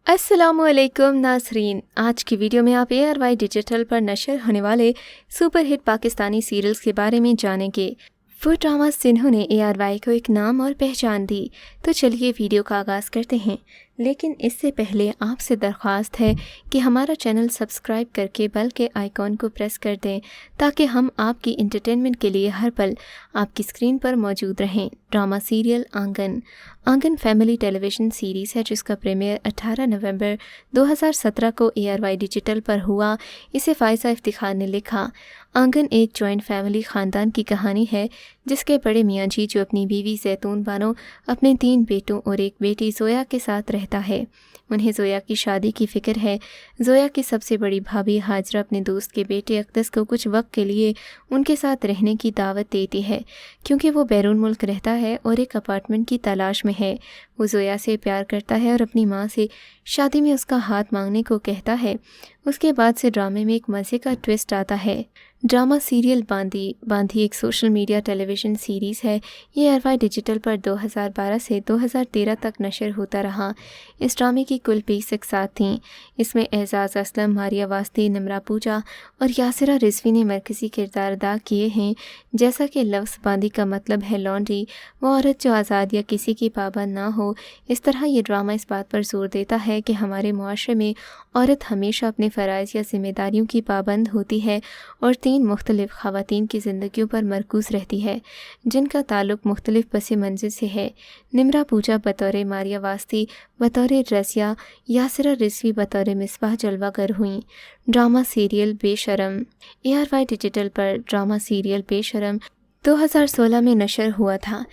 अस्सलामु अलैकुम नाज़रीन, आज की वीडियो में आप ARY डिजिटल पर नशर होने वाले सुपर हिट पाकिस्तानी सीरियल्स के बारे में जानेंगे। वो ड्रामास जिन्होंने ARY को एक नाम और पहचान दी। तो चलिए वीडियो का आगाज़ करते हैं, लेकिन इससे पहले आपसे दरख्वास्त है कि हमारा चैनल सब्सक्राइब करके बेल के आइकॉन को प्रेस कर दें ताकि हम आपकी इंटरटेनमेंट के लिए हर पल आपकी स्क्रीन पर मौजूद रहें। ड्रामा सीरियल आंगन फैमिली टेलीविज़न सीरीज़ है जिसका प्रीमियर 18 नवंबर 2017 को ARY डिजिटल पर हुआ। इसे फ़ाइज़ा इफ्तिखार ने लिखा। आंगन एक जॉइंट फैमिली ख़ानदान की कहानी है जिसके बड़े मियाँ जी, जो अपनी बीवी जैतून बानो, अपने 3 बेटों और एक बेटी ज़ोया के साथ रहता है। उन्हें ज़ोया की शादी की फ़िक्र है। ज़ोया की सबसे बड़ी भाभी हाजरा अपने दोस्त के बेटे अक़दस को कुछ वक्त के लिए उनके साथ रहने की दावत देती है क्योंकि वो बैरून मुल्क रहता है और एक अपार्टमेंट की तलाश में है। वो ज़ोया से प्यार करता है और अपनी माँ से शादी में उसका हाथ मांगने को कहता है। उसके बाद से ड्रामे में एक मज़े का ट्विस्ट आता है। ड्रामा सीरियल बांधी एक सोशल मीडिया टेलीविज़न सीरीज़ है। ये ARY डिजिटल पर 2012 से 2013 तक नशर होता रहा। इस ड्रामे की कुल 20 इक़्सात थीं। इसमें एजाज़ असलम, मारिया वास्ती, निम्रा पूजा और यासिरा रिजवी ने मरकज़ी किरदार अदा किए हैं। जैसा कि लफ्ज़ बांदी का मतलब है लॉन्ड्री, वो औरत जो आज़ाद या किसी की पाबंद ना हो। इस तरह ये ड्रामा इस बात पर जोर देता है कि हमारे मुआशरे में औरत हमेशा अपने फ़राइज़ या ज़िम्मेदारियों की पाबंद होती है और 3 मुख्तलिफ़ ख़वातीन की ज़िंदगियों पर मरकूज़ रहती है जिनका ताल्लुक़ मुख्तलिफ़ पस मंज़िल से है। निम्रा पूजा बतौर मारिया वास्ती, बतौर रज़िया, यासिरा रिजवी बतौर मिसबाह जलवागर हुईं। ड्रामा सीरियल बेशरम ARY डिजिटल पर ड्रामा सीरियल बेशरम 2016 में नशर हुआ था।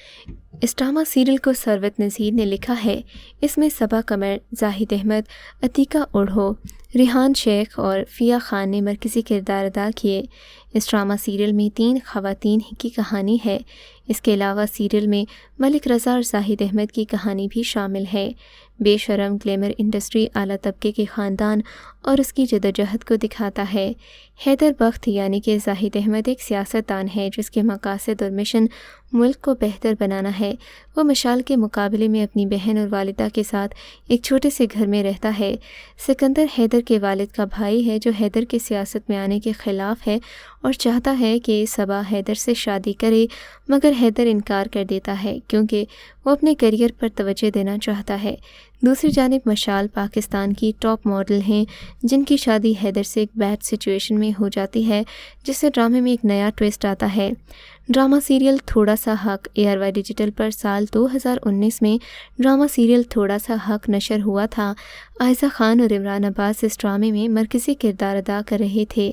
इस ड्रामा सीरियल को सरवत नज़ीर ने लिखा है। इसमें सबा कमर, जाहिद अहमद, अतीका उढ़ो, रिहान शेख और फ़िया खान ने मरकज़ी किरदार अदा किए। इस ड्रामा सीरियल में 3 ख़वातीन की कहानी है। इसके अलावा सीरियल में मलिक रज़ा और जाहिद अहमद की कहानी भी शामिल है। बेशरम ग्लैमर इंडस्ट्री, आला तबके के ख़ानदान और उसकी जदोजहद को दिखाता है। हैदर बख्त यानी कि जाहिद अहमद एक सियासतदान है जिसके मकासद और मिशन मुल्क को बेहतर बनाना है। वो मिशाल के मुकाबले में अपनी बहन और वालिदा के साथ एक छोटे से घर में रहता है। सिकंदर हैदर के वालिद का भाई है जो हैदर के सियासत में आने के ख़िलाफ़ है और चाहता है कि सबा हैदर से शादी करे, मगर हैदर इनकार कर देता है क्योंकि वो अपने करियर पर तवज्जो देना चाहता है। दूसरी जानिब मशाल पाकिस्तान की टॉप मॉडल हैं जिनकी शादी हैदर से एक बैड सिचुएशन में हो जाती है, जिससे ड्रामे में एक नया ट्विस्ट आता है। ड्रामा सीरियल थोड़ा सा हक ARY डिजिटल पर साल 2019 में ड्रामा सीरियल थोड़ा सा हक नशर हुआ था। आयशा खान और इमरान अब्बास इस ड्रामे में मरकज़ी किरदार अदा कर रहे थे।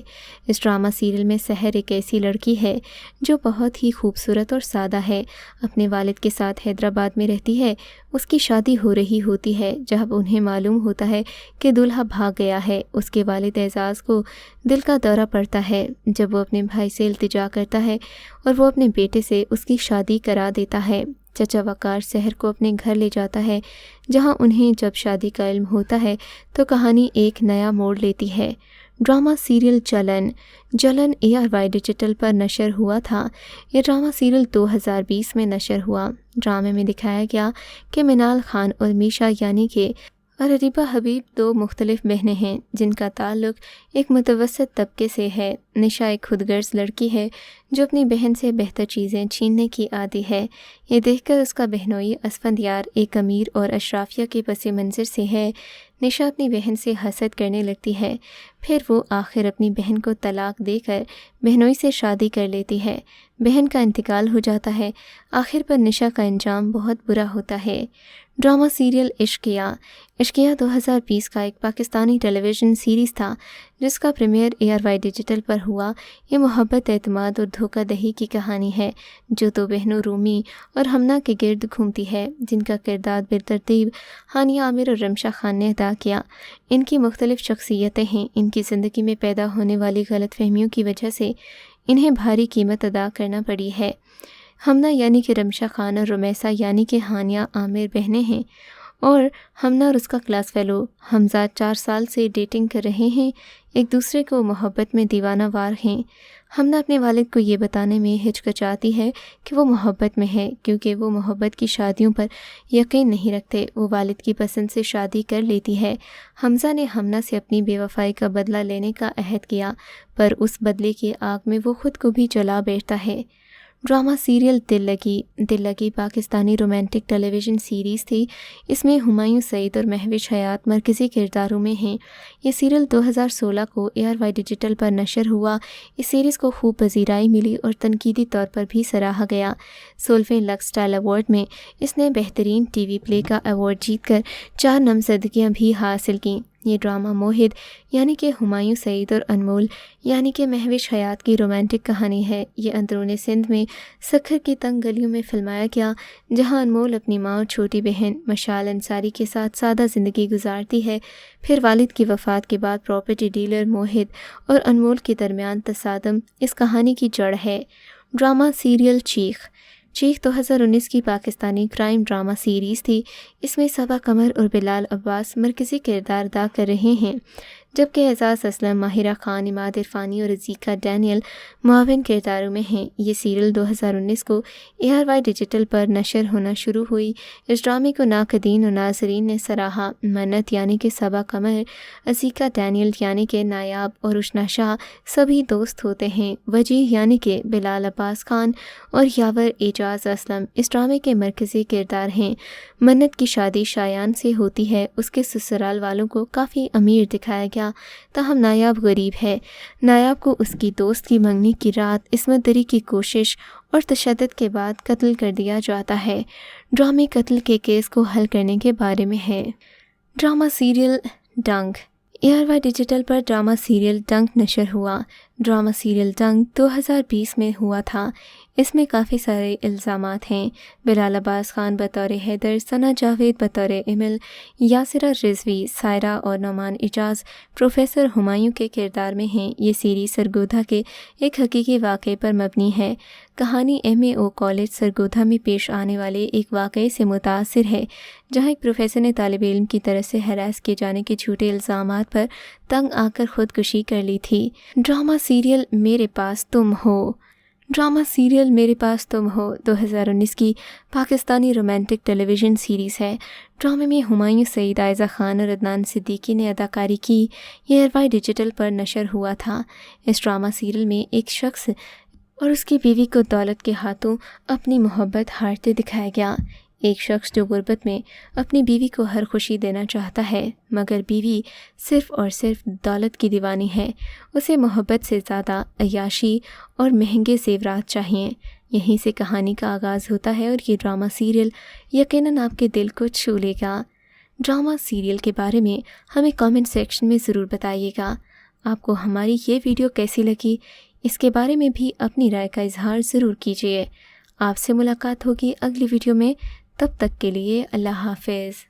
इस ड्रामा सीरियल में सहर एक ऐसी लड़की है जो बहुत ही खूबसूरत और सादा है। अपने वालिद के साथ हैदराबाद में रहती है। उसकी शादी हो रही होती है जब उन्हें मालूम होता है कि दूल्हा भाग गया है। उसके वालिद एजाज़ को दिल का दौरा पड़ता है जब वो अपने भाई से इल्तिजा करता है और वो अपने बेटे से उसकी शादी करा देता है। चचा वकार सहर को अपने घर ले जाता है जहां उन्हें जब शादी का इल्म होता है तो कहानी एक नया मोड़ लेती है। ड्रामा सीरियल जलन ARY डिजिटल पर नशर हुआ था। ये ड्रामा सीरियल 2020 में नशर हुआ। ड्रामे में दिखाया गया कि मिनाल खान और मीशा यानी कि और अरीबा हबीब 2 मुख्तलिफ बहनें हैं जिनका ताल्लुक़ एक मुतवस्सित तबके से है। निशा एक खुदगर्ज़ लड़की है जो अपनी बहन से बेहतर चीज़ें छीनने की आदी है। ये देखकर उसका बहनोई असफंदियार एक अमीर और अशराफिया के पस मंज़र से है। निशा अपनी बहन से हसद करने लगती है। फिर वो आखिर अपनी बहन को तलाक देकर बहनोई से शादी कर लेती है। बहन का इंतकाल हो जाता है। आखिर पर निशा का अंजाम बहुत बुरा होता है। ड्रामा सीरियल इश्किया 2020 का एक पाकिस्तानी टेलीविज़न सीरीज़ था जिसका प्रीमियर ARY डिजिटल पर हुआ। ये मोहब्बत, एतमाद और धोखाधड़ी की कहानी है जो 2 बहनों रूमी और हमना के गिर्द घूमती है जिनका किरदार बेतरतीब हानिया आमिर और रमशा खान ने अदा किया। इनकी मुख्तलिफ शख्सियतें हैं। इनकी ज़िंदगी में पैदा होने वाली गलतफहमियों की वजह से इन्हें भारी कीमत अदा करना पड़ी है। हमना यानी कि रमशा खान और रुमैसा यानी कि हानिया आमिर बहनें हैं اور ہمنا اور اس کا کلاس فیلو حمزہ 4 سال سے ڈیٹنگ کر رہے ہیں، ایک دوسرے کو محبت میں دیوانہ وار ہیں۔ ہمنا اپنے والد کو یہ بتانے میں ہچکچاتی ہے کہ وہ محبت میں ہے، کیونکہ وہ محبت کی شادیوں پر یقین نہیں رکھتے۔ وہ والد کی پسند سے شادی کر لیتی ہے۔ حمزہ نے ہمنا سے اپنی بے وفائی کا بدلہ لینے کا عہد کیا، پر اس بدلے کی آگ میں وہ خود کو بھی جلا بیٹھتا ہے۔ ڈرامہ سیریل دل لگی پاکستانی رومانٹک ٹیلی ویژن سیریز تھی۔ اس میں ہمایوں سعید اور مہوش حیات مرکزی کرداروں میں ہیں۔ یہ سیریل 2016 کو ARY ڈیجیٹل پر نشر ہوا۔ اس سیریز کو خوب پذیرائی ملی اور تنقیدی طور پر بھی سراہا گیا۔ 16ویں لکس اسٹائل ایوارڈ میں اس نے بہترین ٹی وی پلے کا ایوارڈ جیت کر 4 نامزدگیاں بھی حاصل کیں۔ یہ ڈرامہ موہد یعنی کہ ہمایوں سعید اور انمول یعنی کہ مہوش حیات کی رومانٹک کہانی ہے۔ یہ اندرون سندھ میں سکھر کی تنگ گلیوں میں فلمایا گیا، جہاں انمول اپنی ماں اور چھوٹی بہن مشال انصاری کے ساتھ سادہ زندگی گزارتی ہے۔ پھر والد کی وفات کے بعد پراپرٹی ڈیلر موہد اور انمول کے درمیان تصادم اس کہانی کی جڑ ہے۔ ڈرامہ سیریل چیخ 2019 کی پاکستانی کرائم ڈرامہ سیریز تھی۔ اس میں صبا قمر اور بلال عباس مرکزی کردار ادا کر رہے ہیں، جبکہ اعزاز اسلم، ماہرہ خان، عماد عرفانی اور رزیقہ ڈینیل معاون کرداروں میں ہیں۔ یہ سیریل 2019 کو ARY ڈیجیٹل پر نشر ہونا شروع ہوئی۔ اس ڈرامے کو ناقدین اور ناظرین نے سراہا۔ منت یعنی کہ صبا قمر، رزیقہ ڈینیل یعنی کہ نایاب اور اشنا شاہ سبھی دوست ہوتے ہیں۔ وجیح یعنی کہ بلال عباس خان اور یاور اعجاز اسلم اس ڈرامے کے مرکزی کردار ہیں۔ منت کی شادی شایان سے ہوتی ہے۔ اس کے سسرال والوں کو کافی امیر دکھایا گیا، تاہم نایاب غریب ہے۔ نایاب کو اس کی دوست کی منگنی کی رات عصمت دری کی کوشش اور تشدد کے بعد قتل کر دیا جاتا ہے۔ ڈرامے قتل کے کیس کو حل کرنے کے بارے میں ہے۔ ڈرامہ سیریل ڈنک ARY ڈیجیٹل پر ڈرامہ سیریل ڈنک نشر ہوا۔ ڈرامہ سیریل ڈنک 2020 میں ہوا تھا۔ اس میں کافی سارے الزامات ہیں۔ بلال عباس خان بطور حیدر، ثنا جاوید بطور ایمل، یاسرہ رضوی، سائرہ اور نعمان اعجاز پروفیسر ہمایوں کے کردار میں ہیں۔ یہ سیریز سرگودھا کے ایک حقیقی واقعے پر مبنی ہے۔ کہانی MAO کالج سرگودھا میں پیش آنے والے ایک واقعے سے متاثر ہے، جہاں ایک پروفیسر نے طالب علم کی طرف سے ہراس کیے جانے کے جھوٹے الزامات پر تنگ آ کر خودکشی کر لی تھی۔ ڈرامہ سیریل میرے پاس تم ہو ڈرامہ سیریل میرے پاس تم ہو 2019 کی پاکستانی رومانٹک ٹیلی ویژن سیریز ہے۔ ڈرامے میں ہمایوں سعید، عائزہ خان اور عدنان صدیقی نے اداکاری کی۔ یہ ARY ڈیجیٹل پر نشر ہوا تھا۔ اس ڈرامہ سیریل میں ایک شخص اور اس کی بیوی کو دولت کے ہاتھوں اپنی محبت ہارتے دکھایا گیا۔ ایک شخص جو غربت میں اپنی بیوی کو ہر خوشی دینا چاہتا ہے، مگر بیوی صرف اور صرف دولت کی دیوانی ہے۔ اسے محبت سے زیادہ عیاشی اور مہنگے زیورات چاہیے۔ یہیں سے کہانی کا آغاز ہوتا ہے اور یہ ڈرامہ سیریل یقیناً آپ کے دل کو چھو لے گا۔ ڈرامہ سیریل کے بارے میں ہمیں کامنٹ سیکشن میں ضرور بتائیے گا۔ آپ کو ہماری یہ ویڈیو کیسی لگی، اس کے بارے میں بھی اپنی رائے کا اظہار ضرور کیجیے۔ آپ سے ملاقات ہوگی اگلی ویڈیو میں، تب تک کے لیے اللہ حافظ۔